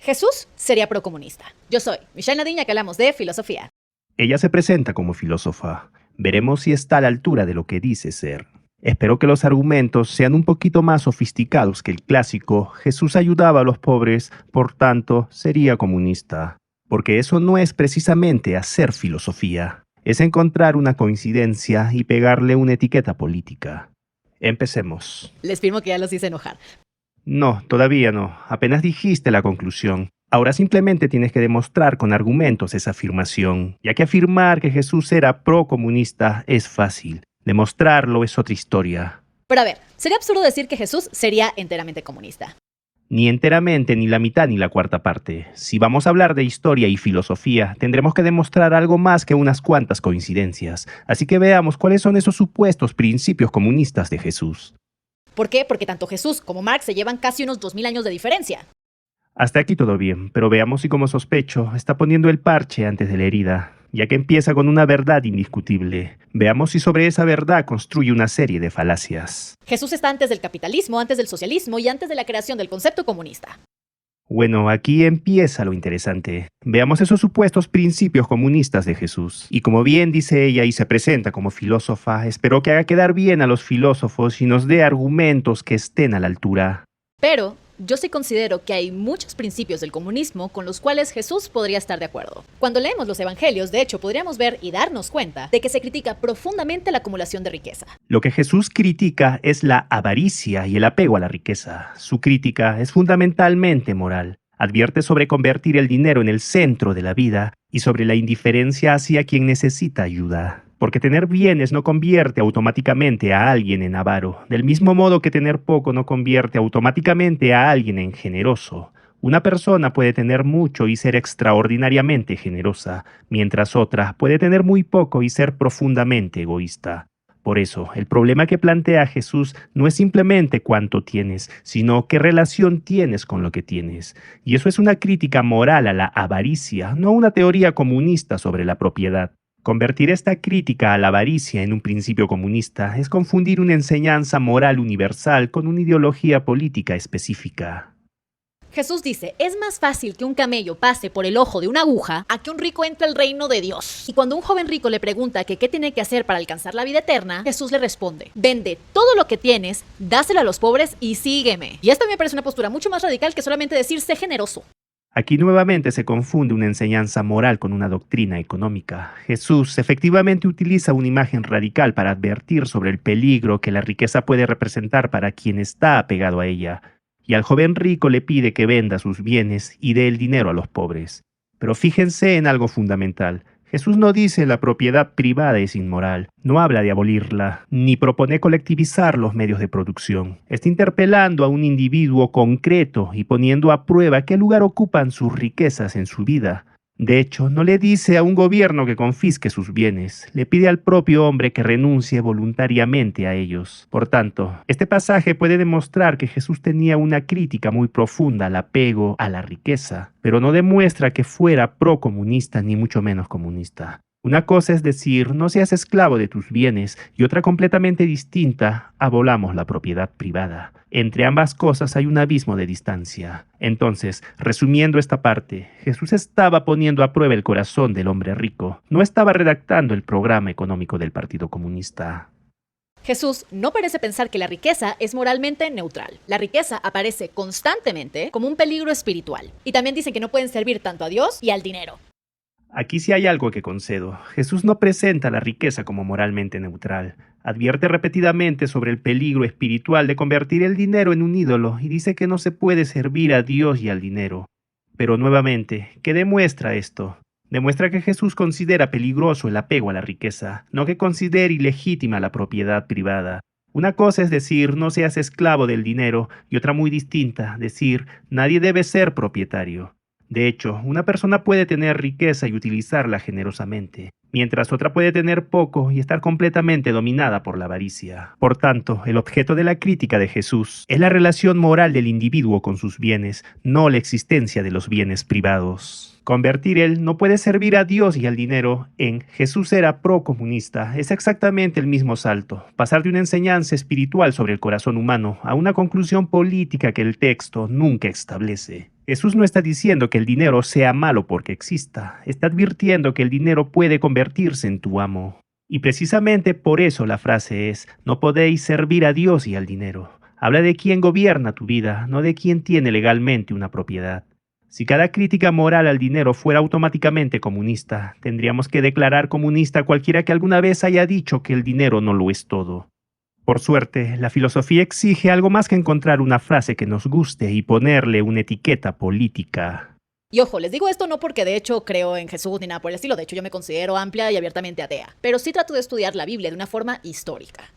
Jesús sería procomunista. Yo soy Michelle Nadiña, que hablamos de filosofía. Ella se presenta como filósofa. Veremos si está a la altura de lo que dice ser. Espero que los argumentos sean un poquito más sofisticados que el clásico Jesús ayudaba a los pobres, por tanto, sería comunista. Porque eso no es precisamente hacer filosofía. Es encontrar una coincidencia y pegarle una etiqueta política. Empecemos. Les firmo que ya los hice enojar. No, todavía no. Apenas dijiste la conclusión. Ahora simplemente tienes que demostrar con argumentos esa afirmación, ya que afirmar que Jesús era procomunista es fácil. Demostrarlo es otra historia. Pero a ver, sería absurdo decir que Jesús sería enteramente comunista. Ni enteramente, ni la mitad, ni la cuarta parte. Si vamos a hablar de historia y filosofía, tendremos que demostrar algo más que unas cuantas coincidencias. Así que veamos cuáles son esos supuestos principios comunistas de Jesús. ¿Por qué? Porque tanto Jesús como Marx se llevan casi unos 2000 años de diferencia. Hasta aquí todo bien, pero veamos si como sospecho está poniendo el parche antes de la herida, ya que empieza con una verdad indiscutible. Veamos si sobre esa verdad construye una serie de falacias. Jesús está antes del capitalismo, antes del socialismo y antes de la creación del concepto comunista. Bueno, aquí empieza lo interesante. Veamos esos supuestos principios comunistas de Jesús. Y como bien dice ella y se presenta como filósofa, espero que haga quedar bien a los filósofos y nos dé argumentos que estén a la altura. Pero yo sí considero que hay muchos principios del comunismo con los cuales Jesús podría estar de acuerdo. Cuando leemos los evangelios, de hecho, podríamos ver y darnos cuenta de que se critica profundamente la acumulación de riqueza. Lo que Jesús critica es la avaricia y el apego a la riqueza. Su crítica es fundamentalmente moral. Advierte sobre convertir el dinero en el centro de la vida y sobre la indiferencia hacia quien necesita ayuda. Porque tener bienes no convierte automáticamente a alguien en avaro, del mismo modo que tener poco no convierte automáticamente a alguien en generoso. Una persona puede tener mucho y ser extraordinariamente generosa, mientras otra puede tener muy poco y ser profundamente egoísta. Por eso, el problema que plantea Jesús no es simplemente cuánto tienes, sino qué relación tienes con lo que tienes. Y eso es una crítica moral a la avaricia, no una teoría comunista sobre la propiedad. Convertir esta crítica a la avaricia en un principio comunista es confundir una enseñanza moral universal con una ideología política específica. Jesús dice, es más fácil que un camello pase por el ojo de una aguja a que un rico entre al reino de Dios. Y cuando un joven rico le pregunta que qué tiene que hacer para alcanzar la vida eterna, Jesús le responde, vende todo lo que tienes, dáselo a los pobres y sígueme. Y esto me parece una postura mucho más radical que solamente decir sé generoso. Aquí nuevamente se confunde una enseñanza moral con una doctrina económica. Jesús efectivamente utiliza una imagen radical para advertir sobre el peligro que la riqueza puede representar para quien está apegado a ella. Y al joven rico le pide que venda sus bienes y dé el dinero a los pobres. Pero fíjense en algo fundamental. Jesús no dice la propiedad privada es inmoral, no habla de abolirla, ni propone colectivizar los medios de producción. Está interpelando a un individuo concreto y poniendo a prueba qué lugar ocupan sus riquezas en su vida. De hecho, no le dice a un gobierno que confisque sus bienes, le pide al propio hombre que renuncie voluntariamente a ellos. Por tanto, este pasaje puede demostrar que Jesús tenía una crítica muy profunda al apego a la riqueza, pero no demuestra que fuera procomunista ni mucho menos comunista. Una cosa es decir, no seas esclavo de tus bienes, y otra completamente distinta, abolamos la propiedad privada. Entre ambas cosas hay un abismo de distancia. Entonces, resumiendo esta parte, Jesús estaba poniendo a prueba el corazón del hombre rico. No estaba redactando el programa económico del Partido Comunista. Jesús no parece pensar que la riqueza es moralmente neutral. La riqueza aparece constantemente como un peligro espiritual. Y también dice que no pueden servir tanto a Dios y al dinero. Aquí sí hay algo que concedo. Jesús no presenta la riqueza como moralmente neutral. Advierte repetidamente sobre el peligro espiritual de convertir el dinero en un ídolo y dice que no se puede servir a Dios y al dinero. Pero nuevamente, ¿qué demuestra esto? Demuestra que Jesús considera peligroso el apego a la riqueza, no que considere ilegítima la propiedad privada. Una cosa es decir, no seas esclavo del dinero, y otra muy distinta, decir, nadie debe ser propietario. De hecho, una persona puede tener riqueza y utilizarla generosamente, mientras otra puede tener poco y estar completamente dominada por la avaricia. Por tanto, el objeto de la crítica de Jesús es la relación moral del individuo con sus bienes, no la existencia de los bienes privados. Convertir él no puede servir a Dios y al dinero en Jesús era procomunista es exactamente el mismo salto, pasar de una enseñanza espiritual sobre el corazón humano a una conclusión política que el texto nunca establece. Jesús no está diciendo que el dinero sea malo porque exista, está advirtiendo que el dinero puede convertirse en tu amo. Y precisamente por eso la frase es, no podéis servir a Dios y al dinero. Habla de quién gobierna tu vida, no de quién tiene legalmente una propiedad. Si cada crítica moral al dinero fuera automáticamente comunista, tendríamos que declarar comunista a cualquiera que alguna vez haya dicho que el dinero no lo es todo. Por suerte, la filosofía exige algo más que encontrar una frase que nos guste y ponerle una etiqueta política. Y ojo, les digo esto no porque de hecho creo en Jesús ni nada por el estilo, de hecho yo me considero amplia y abiertamente atea, pero sí trato de estudiar la Biblia de una forma histórica.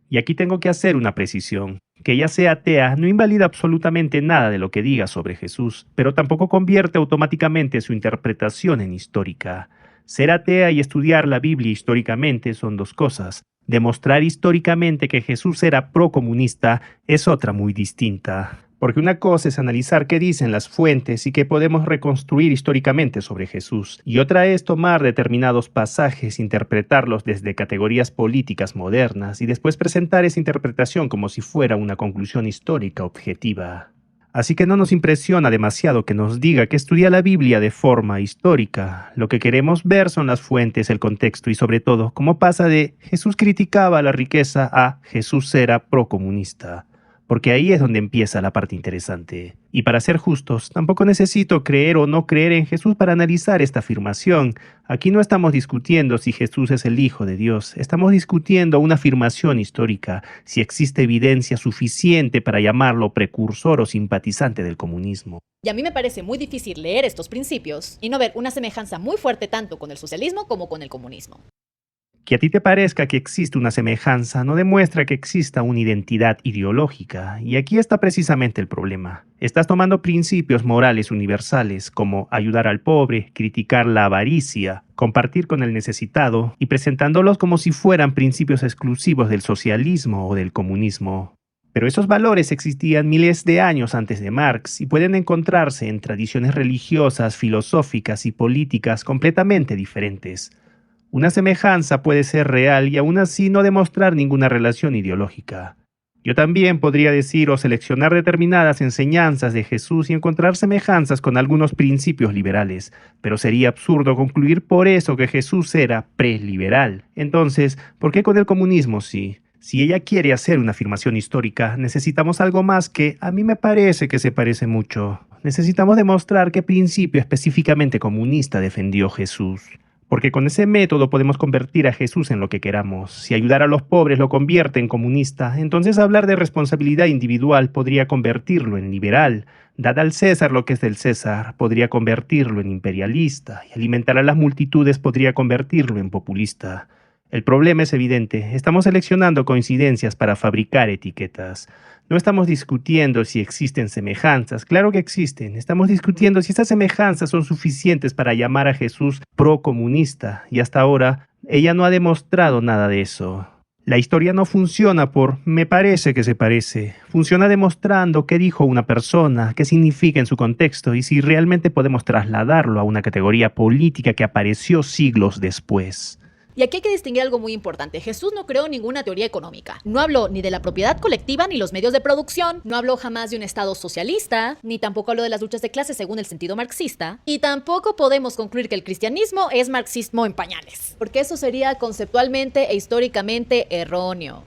Y aquí tengo que hacer una precisión. Que ella sea atea no invalida absolutamente nada de lo que diga sobre Jesús, pero tampoco convierte automáticamente su interpretación en histórica. Ser atea y estudiar la Biblia históricamente son dos cosas. Demostrar históricamente que Jesús era procomunista es otra muy distinta. Porque una cosa es analizar qué dicen las fuentes y qué podemos reconstruir históricamente sobre Jesús, y otra es tomar determinados pasajes, interpretarlos desde categorías políticas modernas y después presentar esa interpretación como si fuera una conclusión histórica objetiva. Así que no nos impresiona demasiado que nos diga que estudia la Biblia de forma histórica. Lo que queremos ver son las fuentes, el contexto y sobre todo cómo pasa de Jesús criticaba la riqueza a Jesús era procomunista. Porque ahí es donde empieza la parte interesante. Y para ser justos, tampoco necesito creer o no creer en Jesús para analizar esta afirmación. Aquí no estamos discutiendo si Jesús es el Hijo de Dios, estamos discutiendo una afirmación histórica, si existe evidencia suficiente para llamarlo precursor o simpatizante del comunismo. Y a mí me parece muy difícil leer estos principios y no ver una semejanza muy fuerte tanto con el socialismo como con el comunismo. Que a ti te parezca que existe una semejanza no demuestra que exista una identidad ideológica, y aquí está precisamente el problema. Estás tomando principios morales universales como ayudar al pobre, criticar la avaricia, compartir con el necesitado, y presentándolos como si fueran principios exclusivos del socialismo o del comunismo. Pero esos valores existían miles de años antes de Marx y pueden encontrarse en tradiciones religiosas, filosóficas y políticas completamente diferentes. Una semejanza puede ser real y aún así no demostrar ninguna relación ideológica. Yo también podría decir o seleccionar determinadas enseñanzas de Jesús y encontrar semejanzas con algunos principios liberales, pero sería absurdo concluir por eso que Jesús era preliberal. Entonces, ¿por qué con el comunismo sí? Si ella quiere hacer una afirmación histórica, necesitamos algo más que a mí me parece que se parece mucho. Necesitamos demostrar qué principio específicamente comunista defendió Jesús. Porque con ese método podemos convertir a Jesús en lo que queramos. Si ayudar a los pobres lo convierte en comunista, entonces hablar de responsabilidad individual podría convertirlo en liberal. Dar al César lo que es del César podría convertirlo en imperialista, y alimentar a las multitudes podría convertirlo en populista. El problema es evidente, estamos seleccionando coincidencias para fabricar etiquetas. No estamos discutiendo si existen semejanzas, claro que existen. Estamos discutiendo si estas semejanzas son suficientes para llamar a Jesús procomunista, y hasta ahora ella no ha demostrado nada de eso. La historia no funciona por me parece que se parece. Funciona demostrando qué dijo una persona, qué significa en su contexto y si realmente podemos trasladarlo a una categoría política que apareció siglos después. Y aquí hay que distinguir algo muy importante. Jesús no creó ninguna teoría económica. No habló ni de la propiedad colectiva ni los medios de producción. No habló jamás de un estado socialista, ni tampoco habló de las luchas de clases según el sentido marxista. Y tampoco podemos concluir que el cristianismo es marxismo en pañales, porque eso sería conceptualmente e históricamente erróneo.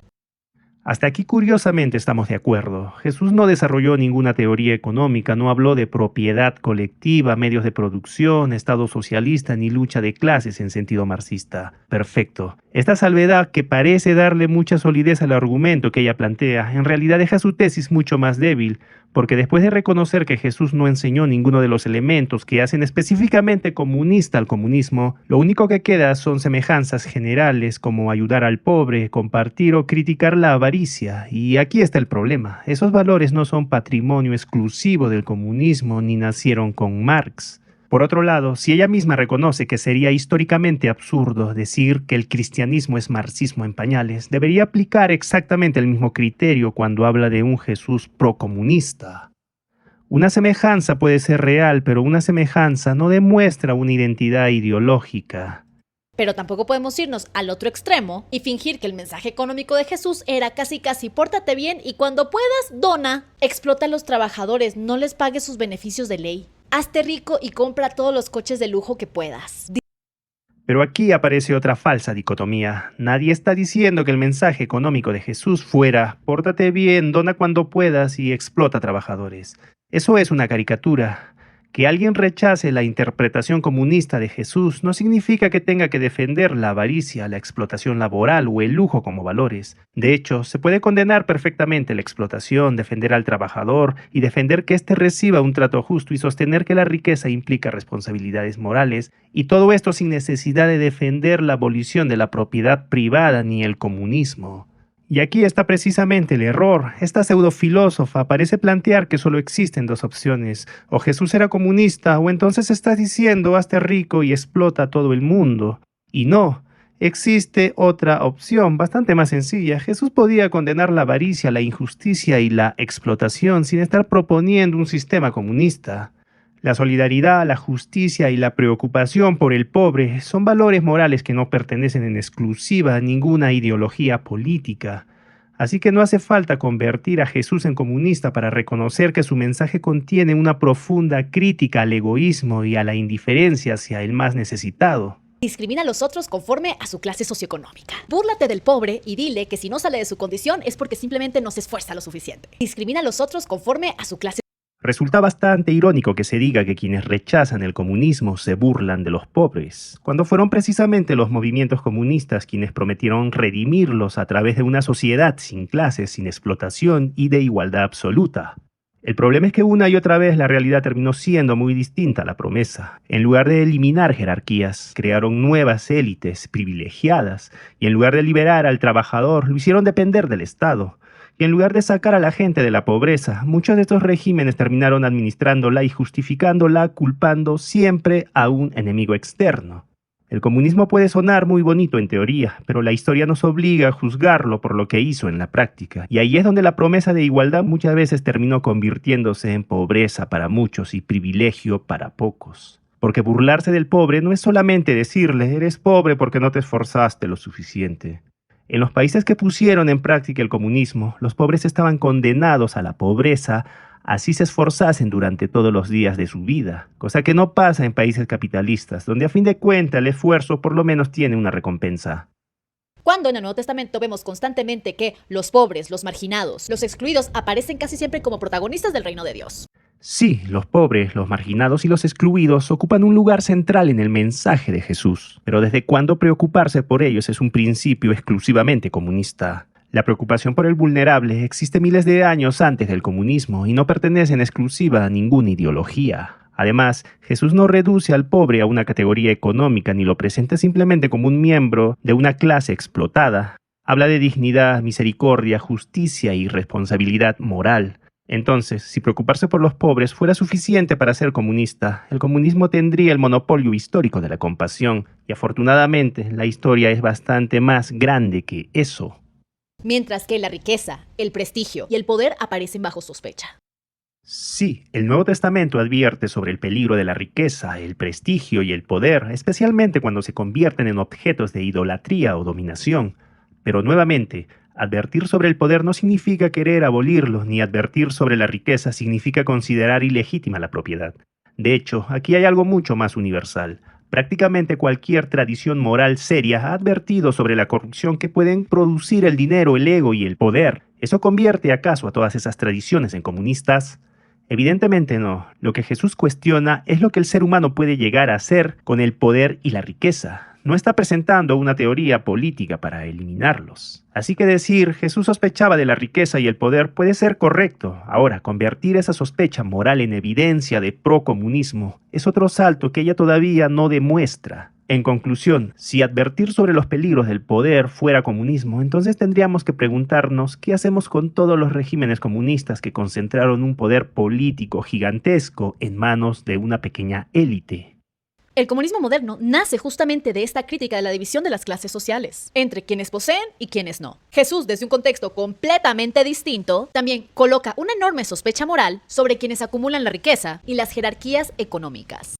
Hasta aquí curiosamente estamos de acuerdo. Jesús no desarrolló ninguna teoría económica, no habló de propiedad colectiva, medios de producción, estado socialista ni lucha de clases en sentido marxista. Perfecto. Esta salvedad, que parece darle mucha solidez al argumento que ella plantea, en realidad deja su tesis mucho más débil, porque después de reconocer que Jesús no enseñó ninguno de los elementos que hacen específicamente comunista al comunismo, lo único que queda son semejanzas generales como ayudar al pobre, compartir o criticar la avaricia. Y aquí está el problema. Esos valores no son patrimonio exclusivo del comunismo ni nacieron con Marx. Por otro lado, si ella misma reconoce que sería históricamente absurdo decir que el cristianismo es marxismo en pañales, debería aplicar exactamente el mismo criterio cuando habla de un Jesús procomunista. Una semejanza puede ser real, pero una semejanza no demuestra una identidad ideológica. Pero tampoco podemos irnos al otro extremo y fingir que el mensaje económico de Jesús era casi pórtate bien y cuando puedas, dona. Explota a los trabajadores, no les pagues sus beneficios de ley. Hazte rico y compra todos los coches de lujo que puedas. Pero aquí aparece otra falsa dicotomía. Nadie está diciendo que el mensaje económico de Jesús fuera pórtate bien, dona cuando puedas y explota trabajadores. Eso es una caricatura. Que alguien rechace la interpretación comunista de Jesús no significa que tenga que defender la avaricia, la explotación laboral o el lujo como valores. De hecho, se puede condenar perfectamente la explotación, defender al trabajador y defender que éste reciba un trato justo y sostener que la riqueza implica responsabilidades morales, y todo esto sin necesidad de defender la abolición de la propiedad privada ni el comunismo. Y aquí está precisamente el error. Esta pseudofilósofa parece plantear que solo existen dos opciones. O Jesús era comunista, o entonces está diciendo hazte rico y explota a todo el mundo. Y no, existe otra opción bastante más sencilla. Jesús podía condenar la avaricia, la injusticia y la explotación sin estar proponiendo un sistema comunista. La solidaridad, la justicia y la preocupación por el pobre son valores morales que no pertenecen en exclusiva a ninguna ideología política. Así que no hace falta convertir a Jesús en comunista para reconocer que su mensaje contiene una profunda crítica al egoísmo y a la indiferencia hacia el más necesitado. Discrimina a los otros conforme a su clase socioeconómica. Búrlate del pobre y dile que si no sale de su condición es porque simplemente no se esfuerza lo suficiente. Discrimina a los otros conforme a su clase. Resulta bastante irónico que se diga que quienes rechazan el comunismo se burlan de los pobres, cuando fueron precisamente los movimientos comunistas quienes prometieron redimirlos a través de una sociedad sin clases, sin explotación y de igualdad absoluta. El problema es que una y otra vez la realidad terminó siendo muy distinta a la promesa. En lugar de eliminar jerarquías, crearon nuevas élites privilegiadas, y en lugar de liberar al trabajador, lo hicieron depender del Estado. Y en lugar de sacar a la gente de la pobreza, muchos de estos regímenes terminaron administrándola y justificándola, culpando siempre a un enemigo externo. El comunismo puede sonar muy bonito en teoría, pero la historia nos obliga a juzgarlo por lo que hizo en la práctica. Y ahí es donde la promesa de igualdad muchas veces terminó convirtiéndose en pobreza para muchos y privilegio para pocos. Porque burlarse del pobre no es solamente decirle, eres pobre porque no te esforzaste lo suficiente. En los países que pusieron en práctica el comunismo, los pobres estaban condenados a la pobreza, así se esforzasen durante todos los días de su vida, cosa que no pasa en países capitalistas, donde a fin de cuentas el esfuerzo por lo menos tiene una recompensa. Cuando en el Nuevo Testamento vemos constantemente que los pobres, los marginados, los excluidos aparecen casi siempre como protagonistas del reino de Dios. Sí, los pobres, los marginados y los excluidos ocupan un lugar central en el mensaje de Jesús, pero ¿desde cuándo preocuparse por ellos es un principio exclusivamente comunista? La preocupación por el vulnerable existe miles de años antes del comunismo y no pertenece en exclusiva a ninguna ideología. Además, Jesús no reduce al pobre a una categoría económica ni lo presenta simplemente como un miembro de una clase explotada. Habla de dignidad, misericordia, justicia y responsabilidad moral. Entonces, si preocuparse por los pobres fuera suficiente para ser comunista, el comunismo tendría el monopolio histórico de la compasión, y afortunadamente la historia es bastante más grande que eso. Mientras que la riqueza, el prestigio y el poder aparecen bajo sospecha. Sí, el Nuevo Testamento advierte sobre el peligro de la riqueza, el prestigio y el poder, especialmente cuando se convierten en objetos de idolatría o dominación. Pero nuevamente, advertir sobre el poder no significa querer abolirlo, ni advertir sobre la riqueza significa considerar ilegítima la propiedad. De hecho, aquí hay algo mucho más universal. Prácticamente cualquier tradición moral seria ha advertido sobre la corrupción que pueden producir el dinero, el ego y el poder. ¿Eso convierte acaso a todas esas tradiciones en comunistas? Evidentemente no. Lo que Jesús cuestiona es lo que el ser humano puede llegar a hacer con el poder y la riqueza. No está presentando una teoría política para eliminarlos. Así que decir Jesús sospechaba de la riqueza y el poder puede ser correcto. Ahora, convertir esa sospecha moral en evidencia de procomunismo es otro salto que ella todavía no demuestra. En conclusión, si advertir sobre los peligros del poder fuera comunismo, entonces tendríamos que preguntarnos qué hacemos con todos los regímenes comunistas que concentraron un poder político gigantesco en manos de una pequeña élite. El comunismo moderno nace justamente de esta crítica de la división de las clases sociales, entre quienes poseen y quienes no. Jesús, desde un contexto completamente distinto, también coloca una enorme sospecha moral sobre quienes acumulan la riqueza y las jerarquías económicas.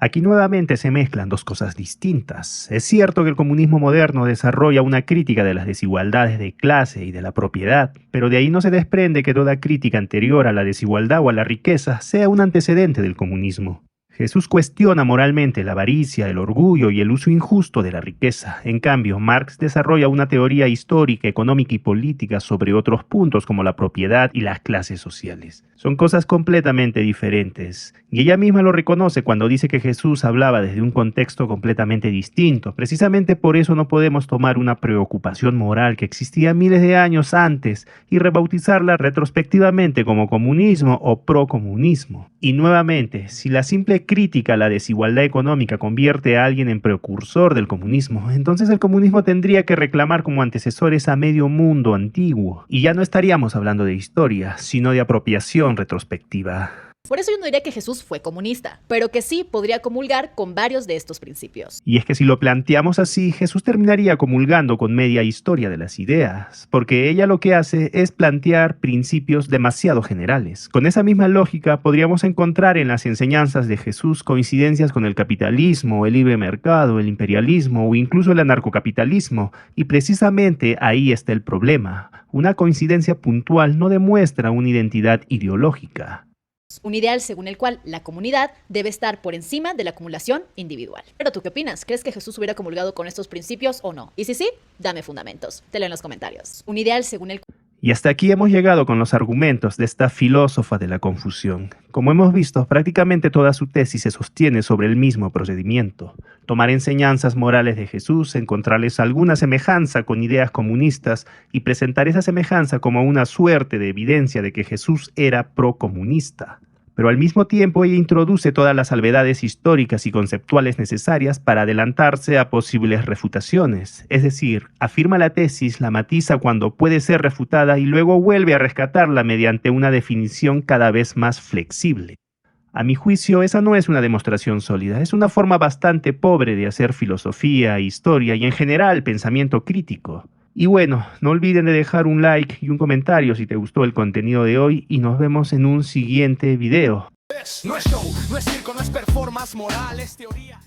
Aquí nuevamente se mezclan dos cosas distintas. Es cierto que el comunismo moderno desarrolla una crítica de las desigualdades de clase y de la propiedad, pero de ahí no se desprende que toda crítica anterior a la desigualdad o a la riqueza sea un antecedente del comunismo. Jesús cuestiona moralmente la avaricia, el orgullo y el uso injusto de la riqueza. En cambio, Marx desarrolla una teoría histórica, económica y política sobre otros puntos como la propiedad y las clases sociales. Son cosas completamente diferentes. Y ella misma lo reconoce cuando dice que Jesús hablaba desde un contexto completamente distinto. Precisamente por eso no podemos tomar una preocupación moral que existía miles de años antes y rebautizarla retrospectivamente como comunismo o procomunismo. Y nuevamente, si la simple crítica a la desigualdad económica convierte a alguien en precursor del comunismo, entonces el comunismo tendría que reclamar como antecesores a medio mundo antiguo. Y ya no estaríamos hablando de historia, sino de apropiación retrospectiva. Por eso yo no diría que Jesús fue comunista, pero que sí podría comulgar con varios de estos principios. Y es que si lo planteamos así, Jesús terminaría comulgando con media historia de las ideas, porque ella lo que hace es plantear principios demasiado generales. Con esa misma lógica podríamos encontrar en las enseñanzas de Jesús coincidencias con el capitalismo, el libre mercado, el imperialismo o incluso el anarcocapitalismo, y precisamente ahí está el problema. Una coincidencia puntual no demuestra una identidad ideológica. Un ideal según el cual la comunidad debe estar por encima de la acumulación individual. Pero ¿tú qué opinas? ¿Crees que Jesús hubiera comulgado con estos principios o no? Y si sí, dame fundamentos. Te leo en los comentarios. Un ideal según el cual... Y hasta aquí hemos llegado con los argumentos de esta filósofa de la confusión. Como hemos visto, prácticamente toda su tesis se sostiene sobre el mismo procedimiento. Tomar enseñanzas morales de Jesús, encontrarles alguna semejanza con ideas comunistas y presentar esa semejanza como una suerte de evidencia de que Jesús era procomunista. Pero al mismo tiempo ella introduce todas las salvedades históricas y conceptuales necesarias para adelantarse a posibles refutaciones. Es decir, afirma la tesis, la matiza cuando puede ser refutada y luego vuelve a rescatarla mediante una definición cada vez más flexible. A mi juicio, esa no es una demostración sólida, es una forma bastante pobre de hacer filosofía, historia y en general pensamiento crítico. Y bueno, no olviden de dejar un like y un comentario si te gustó el contenido de hoy y nos vemos en un siguiente video. No es show, no es circo, no es performance, moral, es teoría.